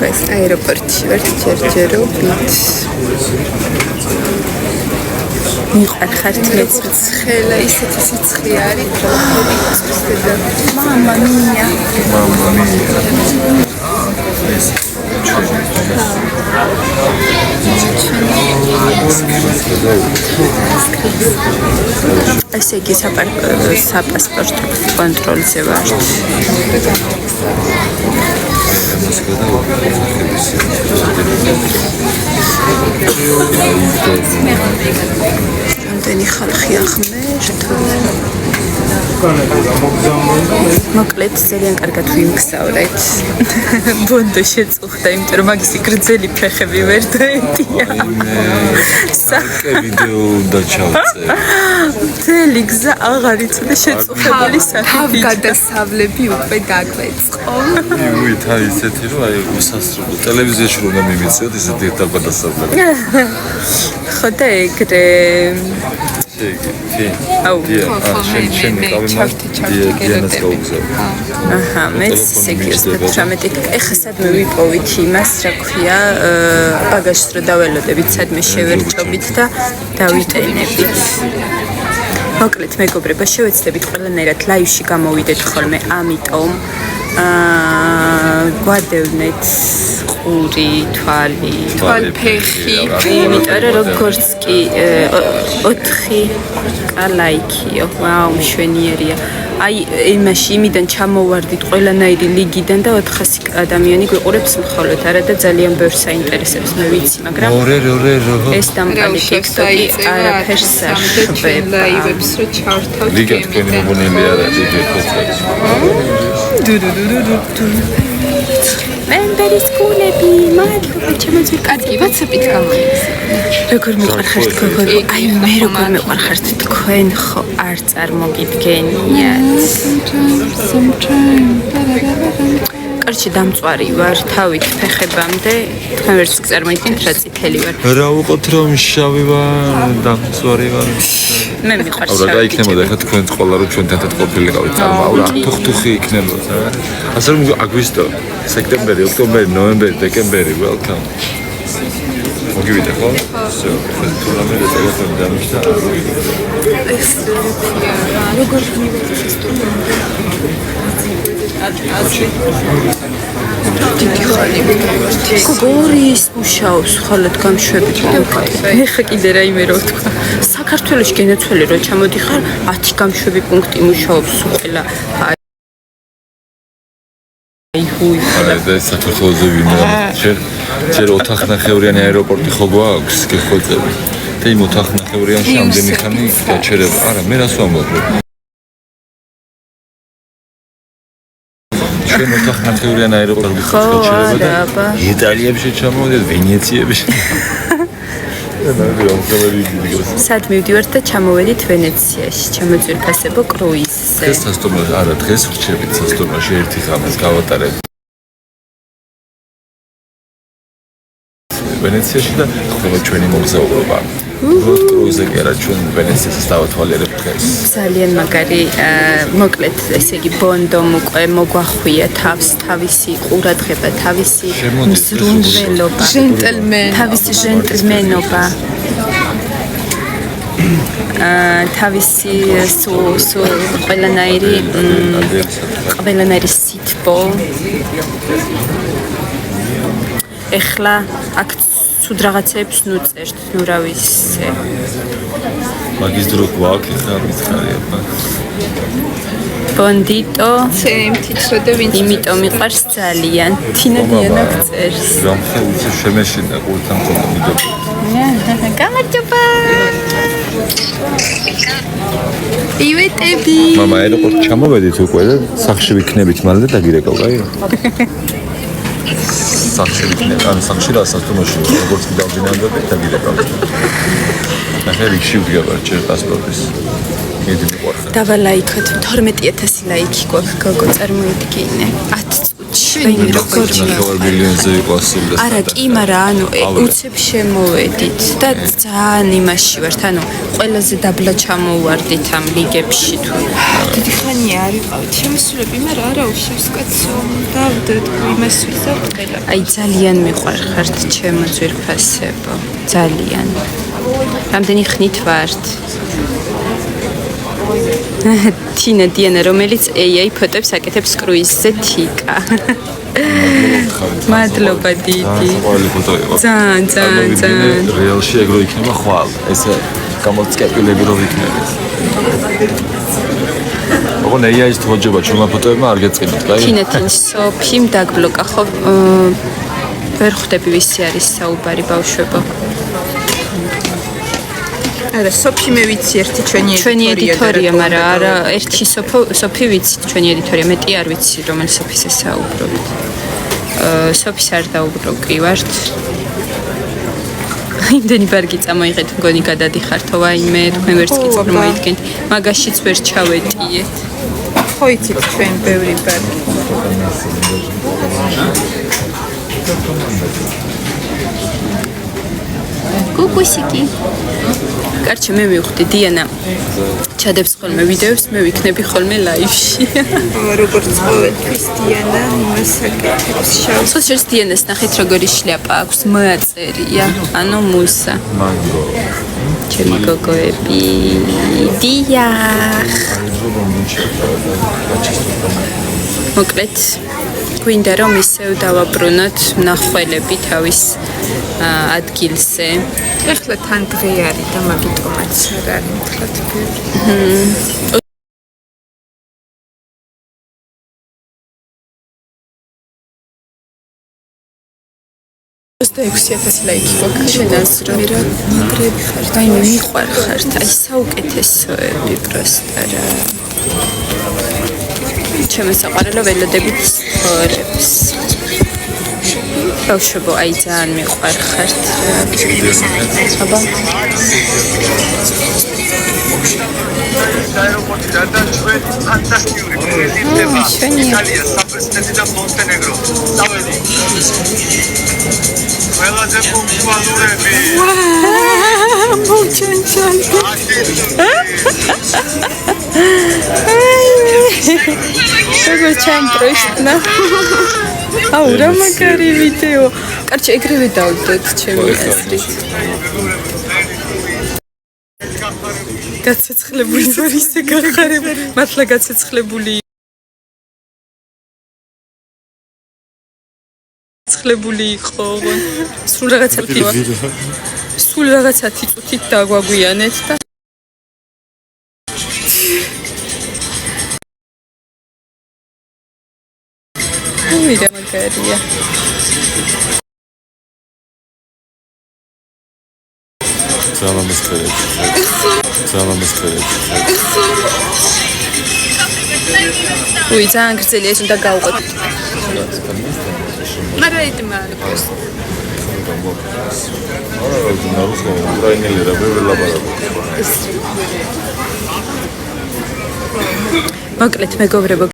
ეს აეროპორტში ვარ ჯერჯერობით. მიყვარხართ მეც ცხელა ისეთი სიცხე არის და მამა მია ესე იგი საპასპორტო კონტროლზე ვართ. რამდენი ხალხია ღმერთო. მოკლედ ძალიან კარგად ვიმგზავრეთ. ბონდო შეწუხდა, იმიტომ რომ მაგისი გრძელი ფეხები ვერ დაეტია. საკე ვიდეო უნდა ჩავწერ. მთელი გზა აღარ იცოდა შეწუხებული სახით. თავგადასავლები უკვე დაგვეწყო. ვით აი ისეთი რომ აი უსასრულო ტელევიზიაში რომ მიმიციოთ ისეთი თავგადასავლები. ხო და ეგრე აუ შენ დიანას გაუგზავნა. აჰა, მეც ისეგიოს 18. ეხა სადმე ვიპოვით იმას, რა ქვია, ბაგაჟს რო დაველოდებით, სადმე შევერჭობით და დავიტენებით. მოკლედ მეგობრებო, შევეცდებით ყველანაირად ლაივში გამოვიდეთ ხოლმე, ამიტომ გვადევნეთ ყური, თვალფეხი, იმიტომ რომ როგორც კი 4 კალაიქიო, ვაუ, მშვენიერია. აი, იმიდან ჩამოვარდით ყველანაირი ლიგიდან და 400 ადამიანი გვიყურებს მხოლოდ, არა და ძალიან ბევრს საინტერესებს, მე ვიცი, მაგრამ ეს დამყარი TikTok-ი არაფერს საშვება. ლაივებს რო ჩავთავთ ლიგა თქვენი მოგონილი არა დიდი ფოტოები. მემბერის გულები, მადლობა ჩემოძვირ კარგი WhatsApp-ით გამოიხსნა. როგორ მიყვარხართ გოგო? აი მე როგორ მიყვარხართ თქვენ ხო არ წარმოგიდგენიათ. კარჩი დამწვარი ვარ თავით ფეხებამდე, თქვენ ვერც წარმოიდგინეთ რა წითელი ვარ. რა უყოთ რომ შავი ვარ, დამწვარი ვარ. მე მიყვარს შავი. რა იქნებოდა ხა თქვენ ყველა რო ჩვენ თეთრ ყოფილიყავით წარმავა, თუხთუხი იქნებოდა. ასე რომ აგვისტო, სექტემბერი, ოქტომბერი, ნოემბერი, დეკემბერი, welcome. მოგივიდა ხო? всё, თუ რამე ტელეფონი დამიშთა. ეს როგორ მივეცეს სტუდენტი. დიდი ხანი გორის მუშაობს ხალოდ გამშვებით. ეხა კიდე რაიმე რო თქვა. საქართველოში გენაცვლელი რო ჩამოდიხარ 10 გამშვები პუნქტი მუშაობს ყველა. ჰუი და საქართველოზე ვინმე ჯერ ოთახნახევრიანი აეროპორტი ხო გვაქვს გეხვეწები და იმ ოთახნახევრიანში ამდენი ხანი გაჩერება არა მე რას ვამბობ ჩვენ ოთახნახევრიანი აეროპორტი გაჩერება და იტალიებში ჩამოვიდეთ ვენეციებში სად მივდივართ და ჩამოვედით ვენეციაში ჩამოძვირფასებო კრუიზზე დღეს სასტუმროში არა დღეს ვრჩებით სასტუმროში ერთი ღამეს გავატარეთ ვენეციაში და ხოლმე ჩვენი მოგზაურობა როდ კრუიზზე კი არა ჩვენ ვენეციას დავათვალიერებთ დღეს ძალიან მაგარი მოკლედ ესე იგი ბონდომ უკვე მოგვახვია თავისი ყურადღება თავისი მზრუნველობა თავისი ჟენტლმენობა თავისი სულ ყველანაირი სითბო ეხლა აქ სულ რაღაცებს ნუ წერთ ნუ რა ვიცი მაგის დრო გვაქვს ხა მითხარია ბონდიტო ცემთიცო და ვინც იმიტომ მიყვარს ძალიან თინა დიანაკ წერს გამხე უცე შემეშინდა ყურთან ყოლა მიდობ გამარჯობა ივეტები მამა აეროპორტ ჩამოვედით უკვე და სახში ვიქნებით მალე და დაგირეკავ რაი სახში ვიქნებით ან სახში რა სასტუმროში როგორც კი დავდინარდები დაგირეკავ ახლა რიგში ვდგავარ ჯერ პასპორტის მიდი მიყვარხარ დავალაიქოთ 12000 ლაიქი გვაქვს გოგო წარმოიდგინე 10 წუთში ვაიმე როგორ ნახევარ მილიონზე იყო ასული და არა კი, მაგრამ ანუ უცებ შემოვედით და ძალიან იმაში ვართ, ანუ ყველაზე დაბლა ჩამოვარდით ამ ლიგებში თუ დიდი ხანია არ ვიყავით შემოსულები, მაგრამ არა უშავს კაცო. დავდეთ იმას ვიზავთ ყველა. აი ძალიან მიყვარხართ ჩემო ძვირფასებო, ძალიან. რამდენი ხნით ვართ? თინა დიანა, რომელიც AI ფოტოებს აკეთებს კრუიზზე თიკა. მადლობა დიდი. ყოველი ფოტო იყო. ძალიან. რეალში ეგრო იქნება ხვალ. ესე გამოცკეპილები რო იქნებით. ოღონ AI-ის თოჯება ჩვენმა ფოტოებმა არ გეწყინოთ, კაი? თინა სოფიმ დაგბლოკა ხო? ვერ ხვდები ვისი არის საუბარი ბავშვებო. არა, სოფი მე ვიცი ერთი ჩვენი ედიტორია, მაგრამ არა ერთი სოფი ვიცი ჩვენი ედიტორია, მეტი არ ვიცი რომელი სოფიზე საუბრობთ. სოფის არ დაუბროკივართ. იმდენი ბარგი წამოიღეთ, მგონი გადადიხართო, ვაიმე, თქვენ ვერც კი წინ მოიდგენთ, მაგაშიც ვერ ჩავეტიეთ. ხო იცით ჩვენ ბევრი ბარგი. კუკუსიკი. კარჩე მე მივხვდი დიანა. ჩადებს ხოლმე ვიდეოებს, მე ვიქნები ხოლმე ლაივში. როგორც ყოველთვის დიანა იმას აკეთებს შავს. სოციალს დიანას ნახეთ როგორი შლაპა აქვს, მოაწერია, ანუ მუსა. მაგო. ჩემი გოგოები. დიახ. მოკლედ გვინდა რომ ისევ დავაბრუნოთ მნახველები თავის ადგილზე. ეხლა თან დღე არის და მაგიტომაც არ არის მთლად ბევრი. 26,000 ლაიქი გვაქვს შენაზრო. მაგრები ხართ. აი მიყვარხართ. აი საუკეთესოები პროსტა რა. ჩემო საყვარელო ველოდებით ცხოვრებს. ბავშვებო, აი ძალიან მიყვარხართ. აბა. აეროპორტი და ჩვენ ფანტასტიკური პრეზიდენტი იტალია, საფრანგეთი და მონტენეგრო. დავედი. ყველაზე პოპულარები. მოჩანჩალ. როგორ ჩამტროშტნა. აუ რა მაგარი ვიდეო. კარჩე ეგრევე დავდოთ ჩემი აზრით. გაცეცხლებული ვარ ისე გახარებული. მართლა გაცეცხლებული. ცხლებული იყო. სულ რაღაცა თვითონ. სულ რაღაცა თვითონ დაგვაგვიანეთ და ვიდა მაგარია. ძალიან მესხერები. ძალიან მესხერები. უი, ძალიან გრძელია, ეს უნდა გავუყოთ. მაგრამ იტმა არის. არა, უკრაინელი რა ვერ ლაბარაკობ. მოკლედ მეგობრებო,